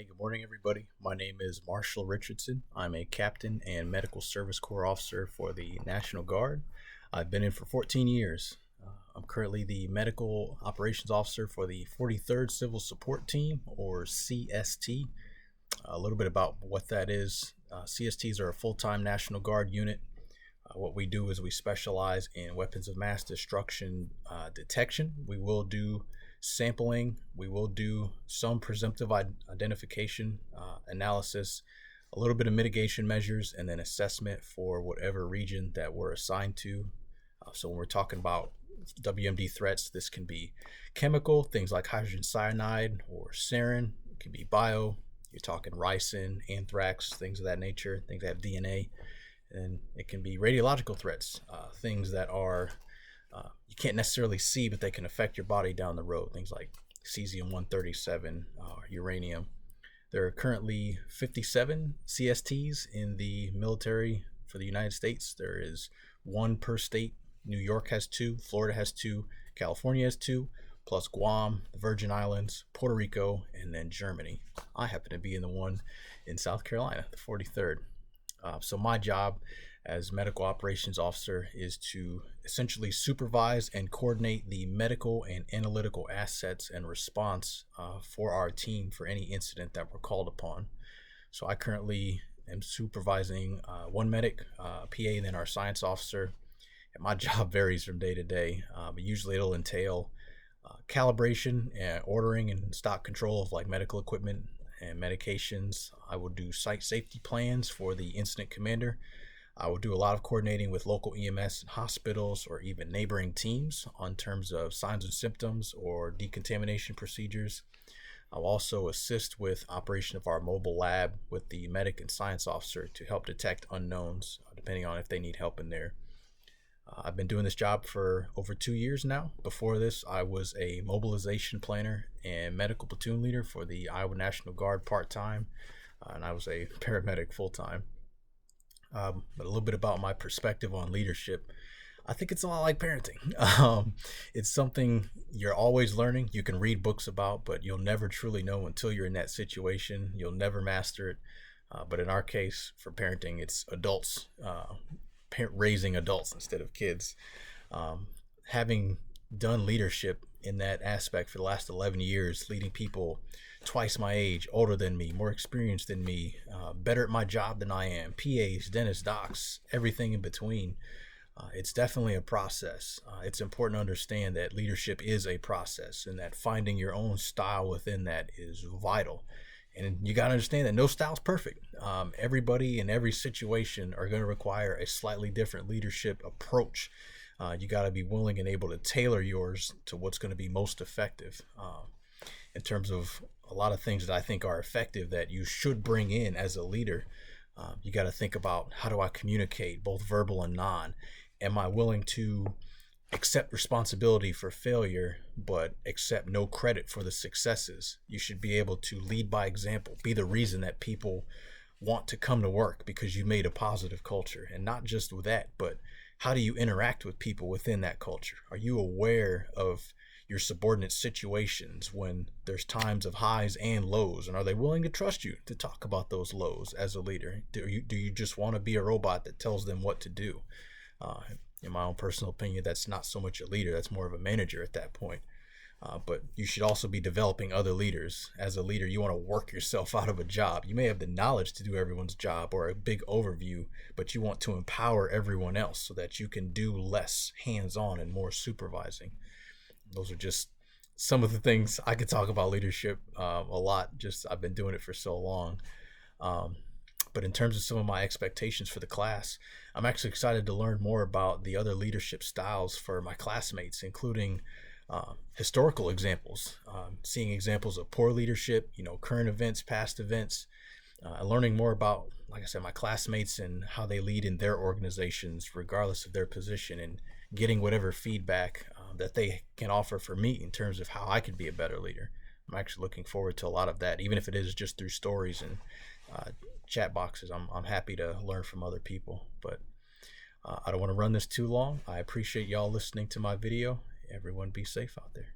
Hey, good morning, everybody. My name is Marshall Richardson. I'm a captain and medical service corps officer for the National Guard. I've been in for 14 years. I'm currently the medical operations officer for the 43rd Civil Support Team, or CST. A little bit about what that is. CSTs are a full-time National Guard unit. What we do is we specialize in weapons of mass destruction detection. We will do sampling. We will do some presumptive identification analysis, a little bit of mitigation measures, and then assessment for whatever region that we're assigned to. So when we're talking about WMD threats, this can be chemical, things like hydrogen cyanide or sarin. It can be bio. You're talking ricin, anthrax, things of that nature, things that have DNA. And it can be radiological threats, things that are you can't necessarily see, but they can affect your body down the road. Things like cesium-137, uranium. There are currently 57 CSTs in the military for the United States. There is one per state. New York has two, Florida has two, California has two, plus Guam, the Virgin Islands, Puerto Rico, and then Germany. I happen to be in the one in South Carolina, the 43rd. So my job as medical operations officer is to essentially supervise and coordinate the medical and analytical assets and response for our team for any incident that we're called upon. So I currently am supervising one medic, PA, and then our science officer. And my job varies from day to day, but usually it'll entail calibration and ordering and stock control of like medical equipment and medications. I will do site safety plans for the incident commander. I will do a lot of coordinating with local EMS and hospitals or even neighboring teams on terms of signs and symptoms or decontamination procedures. I'll also assist with operation of our mobile lab with the medic and science officer to help detect unknowns, depending on if they need help in there. I've been doing this job for over 2 years now. Before this, I was a mobilization planner and medical platoon leader for the Iowa National Guard part-time, and I was a paramedic full-time. But a little bit about my perspective on leadership. I think it's a lot like parenting. It's something you're always learning. You can read books about, but you'll never truly know until you're in that situation. You'll never master it. But in our case, for parenting, it's adults. Raising adults instead of kids. Having done leadership in that aspect for the last 11 years, leading people twice my age, older than me, more experienced than me, better at my job than I am, PAs, dentists, docs, everything in between. It's definitely a process. It's important to understand that leadership is a process and that finding your own style within that is vital. And you got to understand that no style's perfect. Everybody in every situation are going to require a slightly different leadership approach. You got to be willing and able to tailor yours to what's going to be most effective. In terms of a lot of things that I think are effective that you should bring in as a leader, you got to think about, how do I communicate, both verbal and non? Am I willing to accept responsibility for failure, but accept no credit for the successes? You should be able to lead by example, be the reason that people want to come to work because you made a positive culture. And not just with that, but how do you interact with people within that culture? Are you aware of your subordinate situations when there's times of highs and lows? And are they willing to trust you to talk about those lows as a leader? Do you just want to be a robot that tells them what to do? In my own personal opinion, that's not so much a leader, that's more of a manager at that point. But you should also be developing other leaders. As a leader, you want to work yourself out of a job. You may have the knowledge to do everyone's job or a big overview, but you want to empower everyone else so that you can do less hands-on and more supervising. Those are just some of the things I could talk about leadership a lot. Just I've been doing it for so long. But in terms of some of my expectations for the class, I'm actually excited to learn more about the other leadership styles for my classmates, including historical examples, seeing examples of poor leadership, current events, past events, learning more about, like I said, my classmates and how they lead in their organizations, regardless of their position, and getting whatever feedback that they can offer for me in terms of how I could be a better leader. I'm actually looking forward to a lot of that, even if it is just through stories and chat boxes. I'm happy to learn from other people, but I don't want to run this too long. I appreciate y'all listening to my video. Everyone be safe out there.